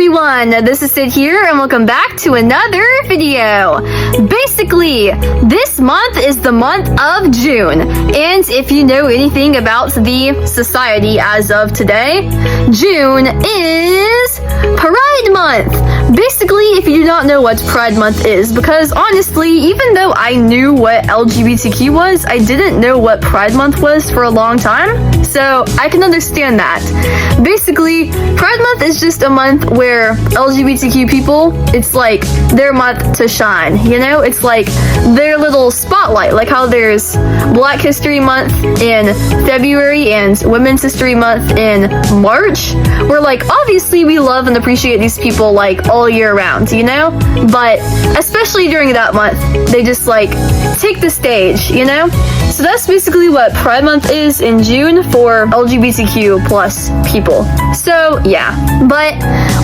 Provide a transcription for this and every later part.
everyone, this is Sid here and welcome back to another video. Basically, this month is the month of June, and if you know anything about the society as of today, June is Pride Month. Basically, if you do not know what Pride Month is, because honestly, even though I knew what LGBTQ was, I didn't know what Pride Month was for a long time, so I can understand that. Basically, Pride Month is just a month where LGBTQ people, it's like their month to shine, you know? It's like their little spotlight, like how there's Black History Month in February and Women's History Month in March, where like obviously we love and appreciate these people like all year round, you know? But especially during that month, they just like take the stage, you know? So that's basically what Pride Month is in June for LGBTQ plus people. So yeah, but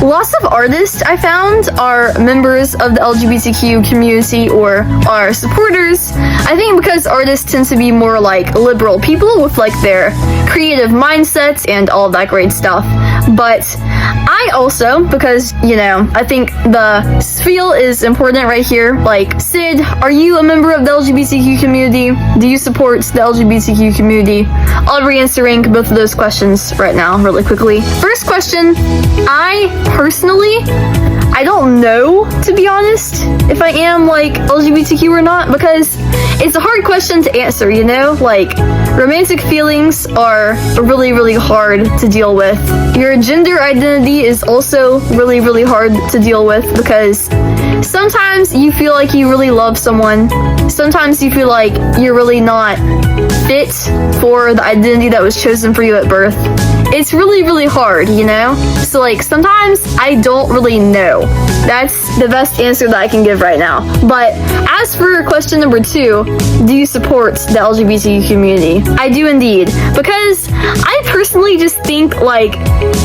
lots of artists I found are members of the LGBTQ community or are supporters. I think because artists tend to be more like liberal people with like their creative mindsets and all that great stuff. But I also, because, you know, I think the spiel is important right here. Like, Sid, are you a member of the LGBTQ community? Do you support the LGBTQ community? I'll be answering both of those questions right now really quickly. First question, I personally, I don't know, to be honest, if I am like LGBTQ or not, because it's a hard question to answer, you know? Like, romantic feelings are really, really hard to deal with. Your gender identity is also really, really hard to deal with because sometimes you feel like you really love someone. Sometimes you feel like you're really not fit for the identity that was chosen for you at birth. It's really, really hard, you know? So like sometimes I don't really know. That's the best answer that I can give right now. But as for question number 2, do you support the LGBT community? I do indeed, because I personally just think like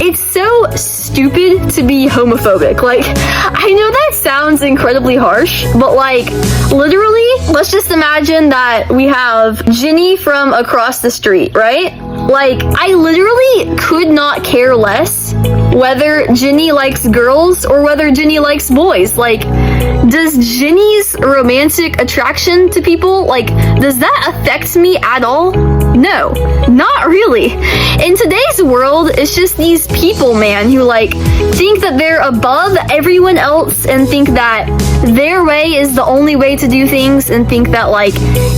it's so stupid to be homophobic. Like, I know that sounds incredibly harsh, but like literally, let's just imagine that we have Jenny from across the street, right? Like, I literally could not care less whether Jenny likes girls or whether Jenny likes boys. Like, does Jenny's romantic attraction to people, like, does that affect me at all? No, not really. In today's world, it's just these people, man, who like think that they're above everyone else and think that their way is the only way to do things and think that like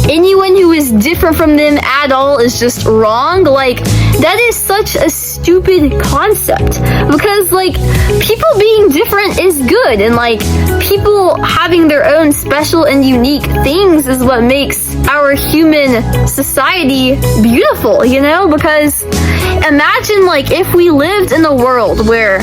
anyone who is different from them at all is just wrong. Like, that is such a stupid concept because like people being different is good, and like people having their own special and unique things is what makes our human society beautiful, you know? Because imagine like if we lived in a world where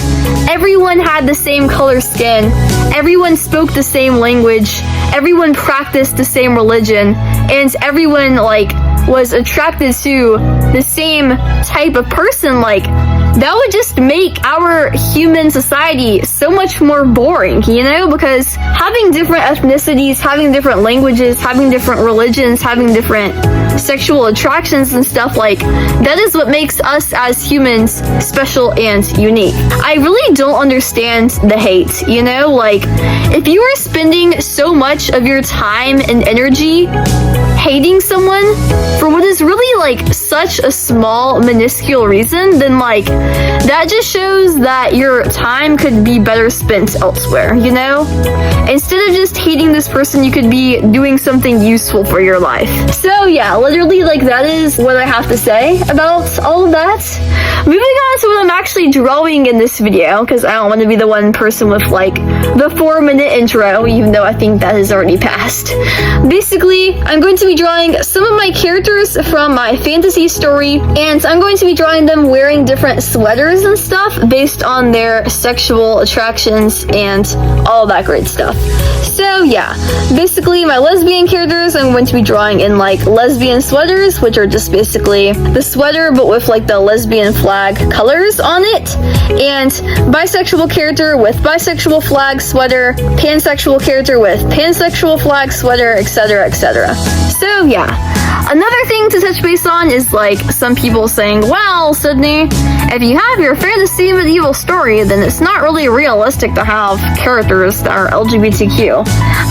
everyone had the same color skin, everyone spoke the same language, everyone practiced the same religion, and everyone like was attracted to the same type of person. Like, that would just make our human society so much more boring, you know? Because having different ethnicities, having different languages, having different religions, having different sexual attractions and stuff, like, that is what makes us as humans special and unique. I really don't understand the hate, you know? Like, if you are spending so much of your time and energy hating someone for what is really like such a small minuscule reason, then like that just shows that your time could be better spent elsewhere, you know? Instead of just hating this person, you could be doing something useful for your life. So yeah, literally like that is what I have to say about all of that. Moving on to what I'm actually drawing in this video, because I don't want to be the one person with like the 4-minute intro, even though I think that has already passed. Basically, I'm going to be drawing some of my characters from my fantasy story, and I'm going to be drawing them wearing different sweaters and stuff based on their sexual attractions and all that great stuff. So yeah, basically my lesbian characters I'm going to be drawing in like lesbian sweaters, which are just basically the sweater but with like the lesbian flag colors on it, and bisexual character with bisexual flag sweater, pansexual character with pansexual flag sweater, etc, etc. So yeah, another thing to touch base on is like some people saying, wow, Sydney, if you have your fantasy medieval story, then it's not really realistic to have characters that are LGBTQ.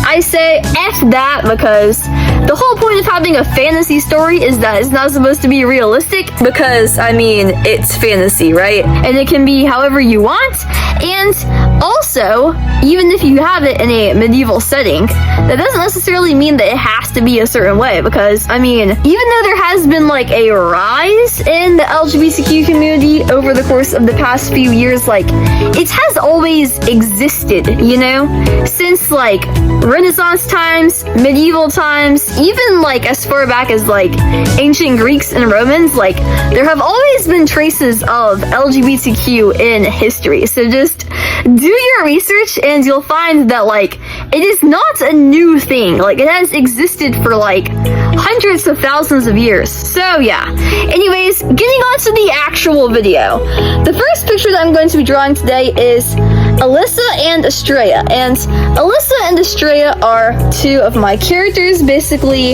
I say F that, because the whole point of having a fantasy story is that it's not supposed to be realistic, because, I mean, it's fantasy, right? And it can be however you want, and also, even if you have it in a medieval setting, that doesn't necessarily mean that it has to be a certain way, because, I mean, even though there has been like a rise in the LGBTQ community over the course of the past few years, like, it has always existed, you know? Since like Renaissance times, medieval times, even like as far back as like ancient Greeks and Romans, like, there have always been traces of LGBTQ in history. So just do your research and you'll find that like it is not a new thing. Like, it has existed for like hundreds of thousands of years. So yeah. Anyways, getting on to the actual video. The first picture that I'm going to be drawing today is Alyssa and Astreya. And Alyssa and Astreya are two of my characters. Basically,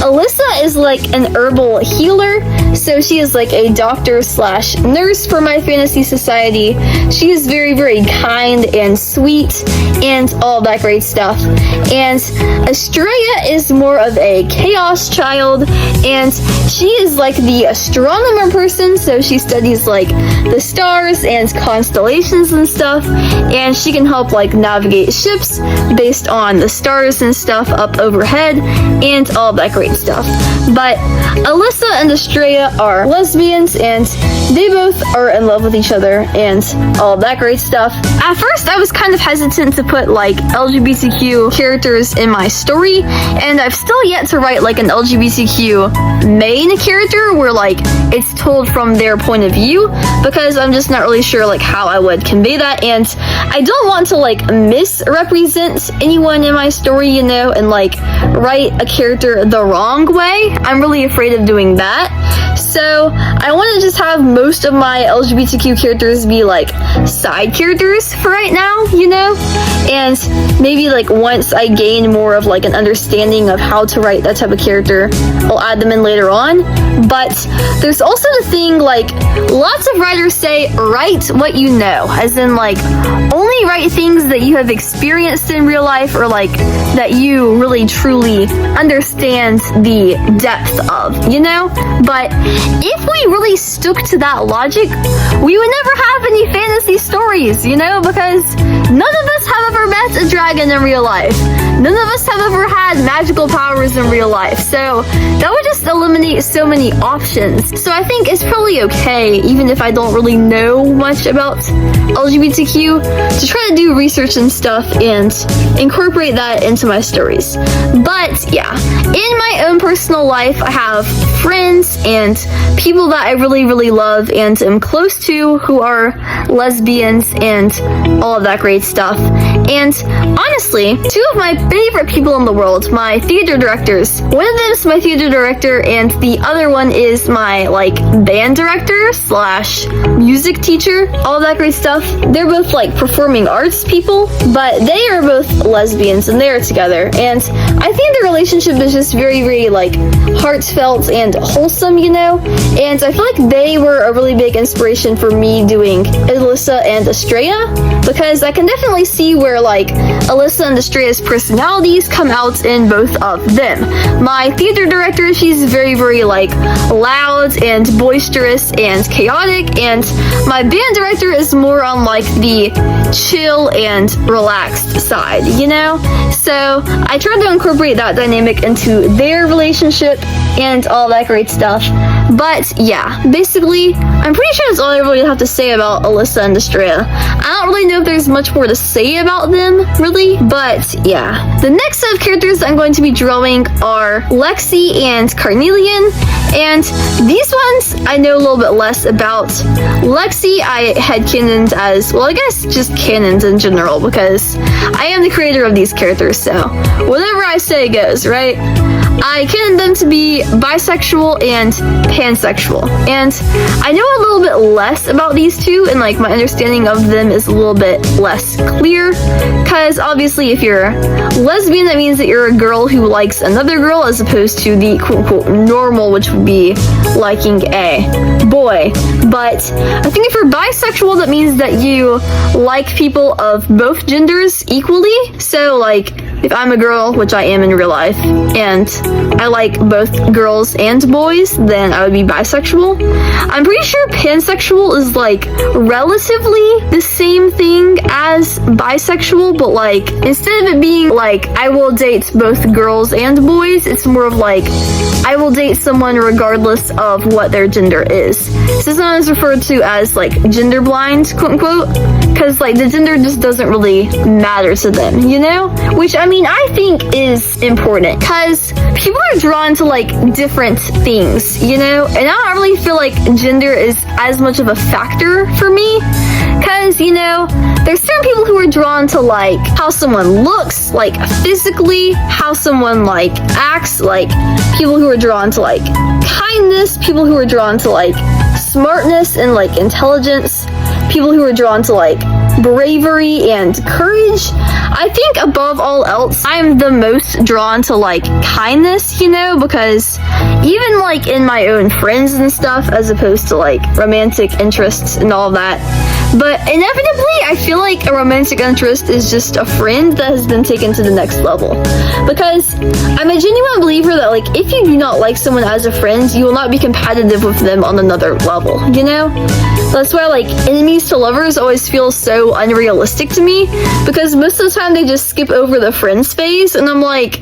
Alyssa is like an herbal healer. So she is like a doctor slash nurse for my fantasy society. She is very, very kind and sweet and all that great stuff. And Astreya is more of a chaos child, and she is like the astronomer person. So she studies like the stars and constellations and stuff, and she can help like navigate ships based on the stars and stuff up overhead and all that great stuff. But Alyssa and Astreya are lesbians, and they both are in love with each other and all that great stuff. At first, I was kind of hesitant to put like LGBTQ characters in my story, and I've still yet to write like an LGBTQ main character where like it's told from their point of view, because I'm just not really sure like how I would convey that, and I don't want to like misrepresent anyone in my story, you know, and like write a character the wrong way. I'm really afraid of doing that. So I want to just have most of my LGBTQ characters be like side characters for right now, you know? And maybe like once I gain more of like an understanding of how to write that type of character, I'll add them in later on. But there's also the thing, like, lots of writers say write what you know, as in like only write things that you have experienced in real life, or like that you really truly understand the depth of, you know? But if we really stuck to that logic, we would never have any fantasy stories, you know? Because none of us have ever met a dragon in real life. None of us have ever had magical powers in real life. So that would just eliminate so many options. So I think it's probably okay, even if I don't really know much about LGBTQ, to try to do research and stuff and incorporate that into my stories. But yeah, in my own personal life, I have friends and people that I really, really love and am close to who are lesbians and all of that great stuff. And honestly, two of my favorite people in the world, my theater directors. One of them is my theater director, and the other one is my like band director slash music teacher, all that great stuff. They're both like performing arts people, but they are both lesbians and they're together. And I think their relationship is just very, very like heartfelt and wholesome, you know? And I feel like they were a really big inspiration for me doing Alyssa and Astreya, because I can definitely see where like Alyssa and Astreya's personalities come out in both of them. My theater director, she's very, very like loud and boisterous and chaotic, and my band director is more on like the chill and relaxed side, you know? So I tried to incorporate that dynamic into their relationship and all that great stuff. But yeah, basically, I'm pretty sure that's all I really have to say about Alyssa and Astreya. I don't really know if there's much more to say about them, really, but yeah. The next set of characters I'm going to be drawing are Lexi and Carnelian, and these ones I know a little bit less about. Lexi I headcanoned as, well, I guess just canons in general, because I am the creator of these characters, so whatever I say goes, right? I canon them to be bisexual and pansexual. And I know a little bit less about these two, and like my understanding of them is a little bit less clear, because obviously if you're lesbian, that means that you're a girl who likes another girl, as opposed to the quote-unquote normal, which would be liking a boy. But I think if you're bisexual, that means that you like people of both genders equally. So like, if I'm a girl, which I am in real life, and I like both girls and boys, then I would be bisexual. I'm pretty sure pansexual is like relatively the same thing as bisexual, but like instead of it being like I will date both girls and boys, it's more of like I will date someone regardless of what their gender is. This is sometimes referred to as like gender blind, quote unquote, because like the gender just doesn't really matter to them, you know? Which I mean, I think is important, because people are drawn to like different things, you know? And I don't really feel like gender is as much of a factor for me, because, you know, there's certain people who are drawn to like how someone looks, like physically, how someone like acts, like people who are drawn to like kindness, people who are drawn to like smartness and like intelligence, people who are drawn to like bravery and courage. I think above all else, I'm the most drawn to like kindness, you know, because even like in my own friends and stuff, as opposed to like romantic interests and all that. But inevitably, I feel like a romantic interest is just a friend that has been taken to the next level. Because I'm a genuine believer that like if you do not like someone as a friend, you will not be competitive with them on another level, you know? That's why like enemies to lovers always feel so unrealistic to me, because most of the time they just skip over the friends phase, and I'm like,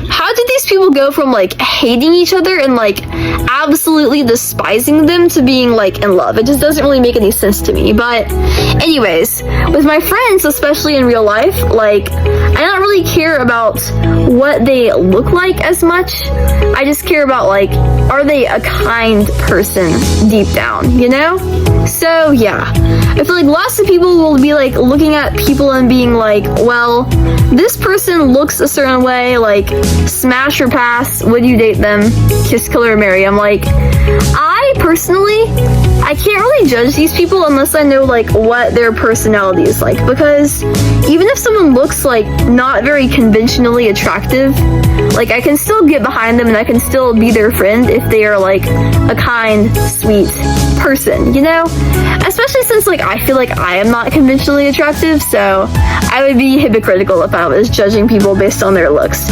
how did these people go from like hating each other and like absolutely despising them to being like in love? It just doesn't really make any sense to me. But anyways, with my friends, especially in real life, like I don't really care about what they look like as much. I just care about like, are they a kind person deep down, you know? So yeah, I feel like lots of people will be like looking at people and being like, well, this person looks a certain way, like smash or pass, would you date them, kiss, kill, or marry? I'm like, I personally, I can't really judge these people unless I know like what their personality is like, because even if someone looks like not very conventionally attractive, like I can still get behind them and I can still be their friend if they are like a kind, sweet person, you know? Especially since like I feel like I am not conventionally attractive, so I would be hypocritical if I was judging people based on their looks.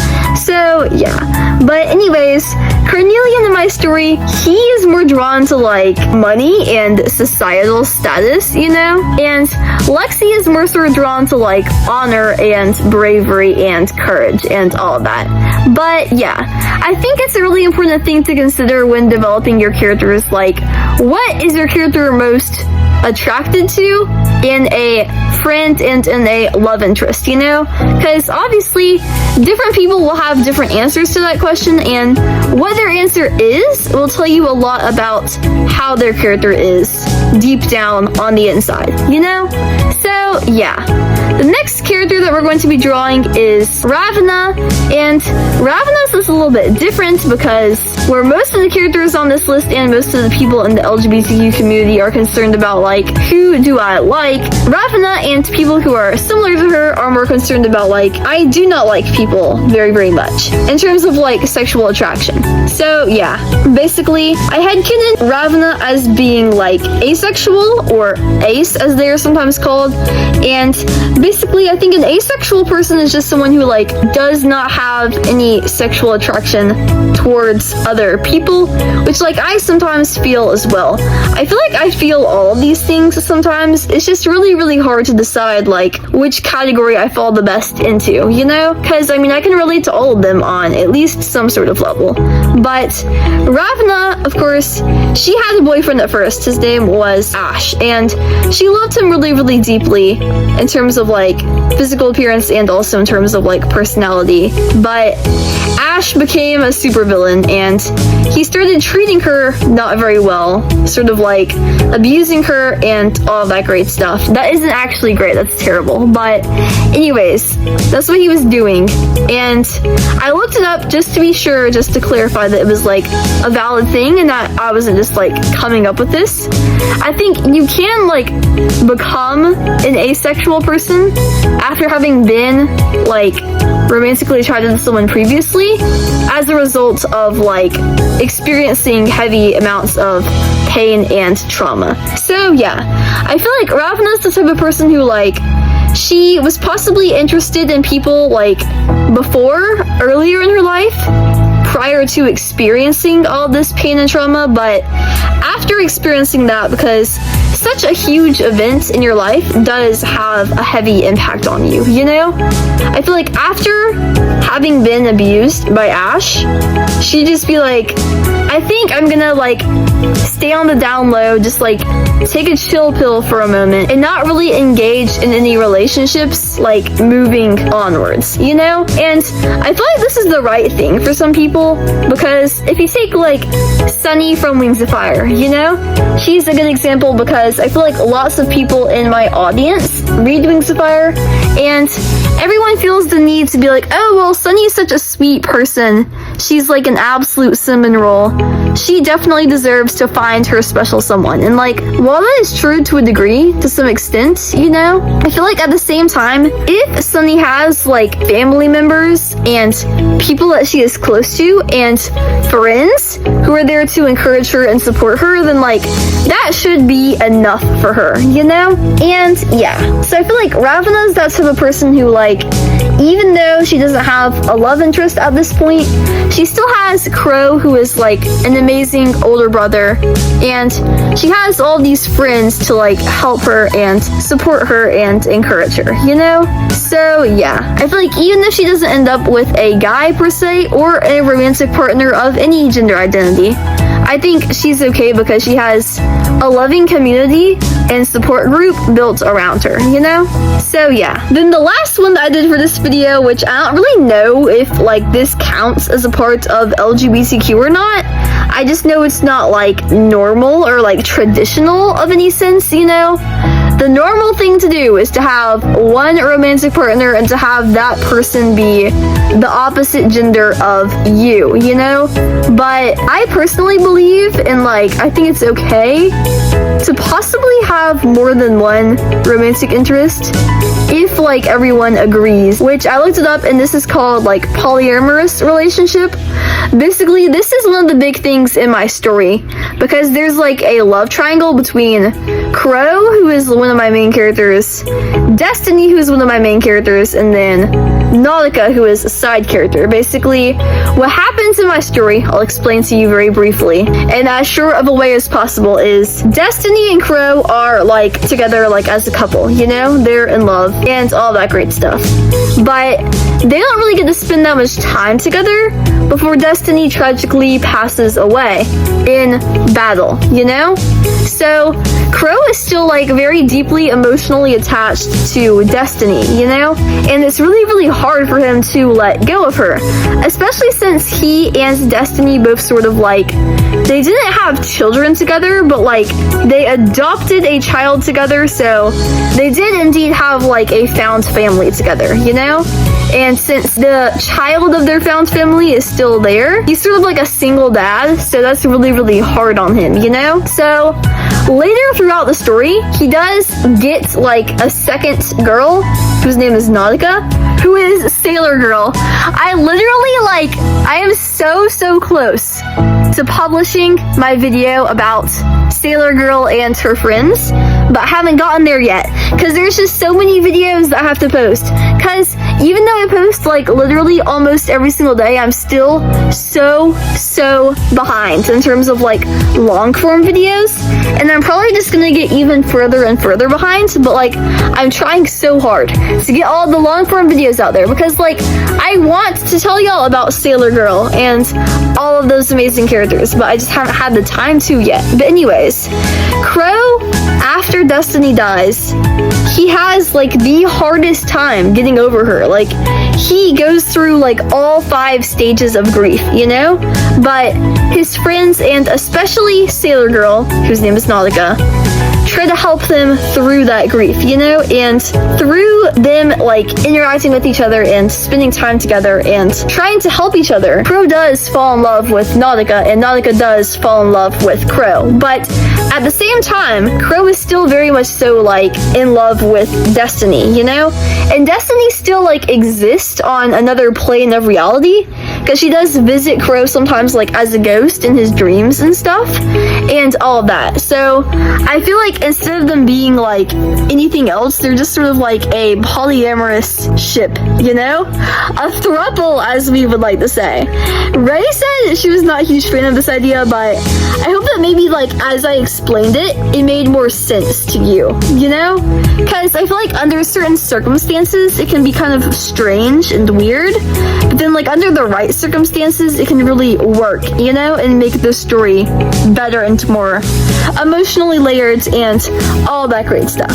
So yeah, but anyways, Carnelian in my story, he is more drawn to like money and societal status, you know? And Lexi is more sort of drawn to like honor and bravery and courage and all of that. But yeah, I think it's a really important thing to consider when developing your characters, like what is your character most attracted to in a friend and in a love interest, you know? Because obviously different people will have different answers to that question, and what their answer is will tell you a lot about how their character is deep down on the inside, you know? So yeah, the next character that we're going to be drawing is Ravennah, and Ravennah is a little bit different because where most of the characters on this list and most of the people in the LGBTQ community are concerned about like, who do I like? Ravennah and people who are similar to her are more concerned about like, I do not like people very, very much in terms of like sexual attraction. So yeah, basically I had canon Ravennah as being like asexual, or ace as they are sometimes called, and basically I think an asexual person is just someone who like does not have any sexual attraction towards other people, which like I sometimes feel as well. I feel like I feel all of these things sometimes. It's just really, really hard to decide like which category I fall the best into, you know? Because I mean I can relate to all of them on at least some sort of level. But Ravennah, of course, she had a boyfriend at first. His name was Ash, and she loved him really, really deeply in terms of like physical appearance and also in terms of like personality. But Ash became a supervillain, and he started treating her not very well, sort of like abusing her and all that great stuff. That isn't actually great, that's terrible. But anyways, that's what he was doing. And I looked it up just to be sure, just to clarify that it was like a valid thing and that I wasn't just like coming up with this. I think you can like become an asexual person after having been like romantically attracted to someone previously as a result of like experiencing heavy amounts of pain and trauma. So yeah, I feel like Ravennah's the type of person who like, she was possibly interested in people like earlier in her life, prior to experiencing all this pain and trauma, but after experiencing that, because such a huge event in your life does have a heavy impact on you, you know? I feel like after having been abused by Ash, she'd just be like, I think I'm gonna like stay on the down low, just like take a chill pill for a moment and not really engage in any relationships like moving onwards, you know? And I feel like this is the right thing for some people, because if you take like Sunny from Wings of Fire, you know? She's a good example because I feel like lots of people in my audience read Wings of Fire and everyone feels the need to be like, oh, well, Sunny is such a sweet person. She's like an absolute cinnamon roll. She definitely deserves to find her special someone. And like, while that is true to a degree, to some extent, you know, I feel like at the same time, if Sunny has like family members and people that she is close to and friends who are there to encourage her and support her, then like, that should be enough for her, you know? And yeah, so I feel like Ravennah's that type of person who like, even though she doesn't have a love interest at this point, she still has Chro, who is like an amazing older brother, and she has all these friends to like help her and support her and encourage her, you know? So yeah, I feel like even if she doesn't end up with a guy per se, or a romantic partner of any gender identity, I think she's okay because she has a loving community and support group built around her, you know? So yeah. Then the last one that I did for this video, which I don't really know if like this counts as a part of LGBTQ or not. I just know it's not like normal or like traditional of any sense, you know? The normal thing to do is to have one romantic partner and to have that person be the opposite gender of you, you know? But I personally believe in like, I think it's okay to possibly have more than one romantic interest if like everyone agrees, which I looked it up and this is called like polyamorous relationship. Basically, this is one of the big things in my story because there's like a love triangle between Chro, who is one of my main characters, Destiny, who is one of my main characters, and then Nautica, who is a side character. Basically, what happens in my story, I'll explain to you very briefly, and as short of a way as possible, is Destiny and Chro are like together like as a couple, you know? They're in love and all that great stuff. But they don't really get to spend that much time together before Destiny tragically passes away in battle, you know? So Chro is still like very deeply emotionally attached to Destiny, you know? And it's really, really hard for him to let go of her, especially since he and Destiny both sort of like, they didn't have children together, but like they adopted a child together, so they did indeed have like a found family together, you know? And since the child of their found family is still there, he's sort of like a single dad, so that's really, really hard on him, you know? So later throughout the story, he does get like a second girl whose name is Nautica, who is Sailor Girl. I literally like, I am so close to publishing my video about Sailor Girl and her friends, but I haven't gotten there yet because there's just so many videos that I have to post. Because even though I post like literally almost every single day, I'm still so behind in terms of like long form videos, and I'm probably just gonna get even further and further behind. But like, I'm trying so hard to get all the long form videos out there because like I want to tell y'all about Sailor Girl and all of those amazing characters, but I just haven't had the time to yet. But anyways, Chro after Destiny dies, he has like the hardest time getting over her. Like, he goes through like all 5 stages of grief, you know? But his friends, and especially Sailor Girl, whose name is Nautica, try to help them through that grief, you know? And through them like interacting with each other and spending time together and trying to help each other, Chro does fall in love with Nautica, and Nautica does fall in love with Chro. But at the same time, Chro is still very much so like in love with Destiny, you know? And Destiny still like exists on another plane of reality, because she does visit Chro sometimes like as a ghost in his dreams and stuff, and all of that. So I feel like instead of them being like anything else, they're just sort of like a polyamorous ship, you know? A throuple, as we would like to say. Ray said she was not a huge fan of this idea, but I hope that maybe like as I explained it, it made more sense to you, you know? Because I feel like under certain circumstances, it can be kind of strange and weird, but then like under the right circumstances, it can really work, you know, and make the story better and more emotionally layered and all that great stuff.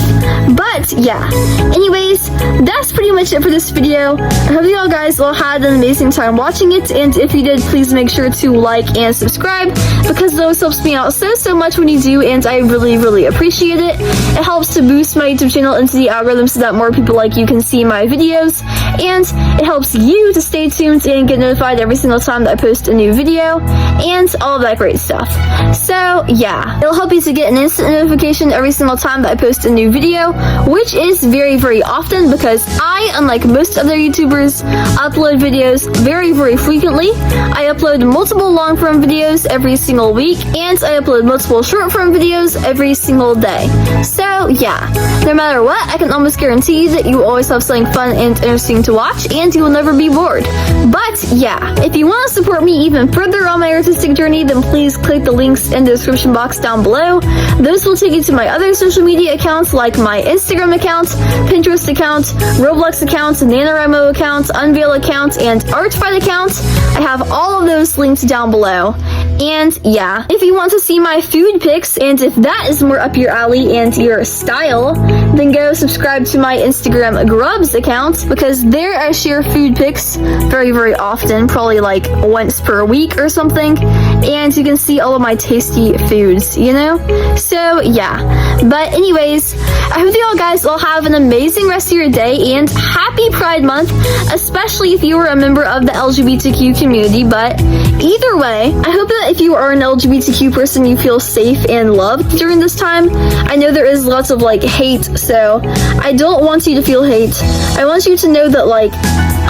But yeah, anyways, that's pretty much it for this video. I hope you all guys all had an amazing time watching it, and if you did, please make sure to like and subscribe, because those helps me out so much when you do, and I really appreciate it. It helps to boost my YouTube channel into the algorithm so that more people like you can see my videos, and it helps you to stay tuned and get notified every single time that I post a new video and all of that great stuff. So yeah, it'll help you to get an instant notification every single time that I post a new video, which is very often, because I, unlike most other YouTubers, upload videos very frequently. I upload multiple long form videos every single week, and I upload multiple short form videos every single day. So yeah, no matter what, I can almost guarantee that you always have something fun and interesting to watch, and you will never be bored. But yeah, if you want to support me even further on my artistic journey, then please click the links in the description box down below. Those will take you to my other social media accounts, like my Instagram account, Pinterest account, Roblox account, NaNoWriMo account, Unveil account, and Artfight account. I have all of those linked down below. And yeah, if you want to see my food pics, and if that is more up your alley and your style, then go subscribe to my Instagram Grubs account, because there I share food pics very often, probably like once per week or something, and you can see all of my tasty foods, you know? So yeah, but anyways, I hope you all guys all have an amazing rest of your day, and happy Pride Month, especially if you are a member of the LGBTQ community. But either way, I hope that if you are an LGBTQ person, you feel safe and loved during this time. I know there is lots of like hate, so I don't want you to feel hate. I want you to know that like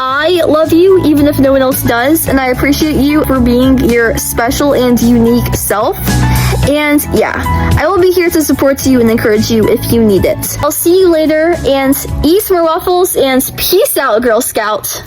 I love you even if no one else does, and I appreciate you for being your special and unique self. And yeah, I will be here to support you and encourage you if you need it. I'll see you later, and eat more waffles, and peace out, Girl Scout.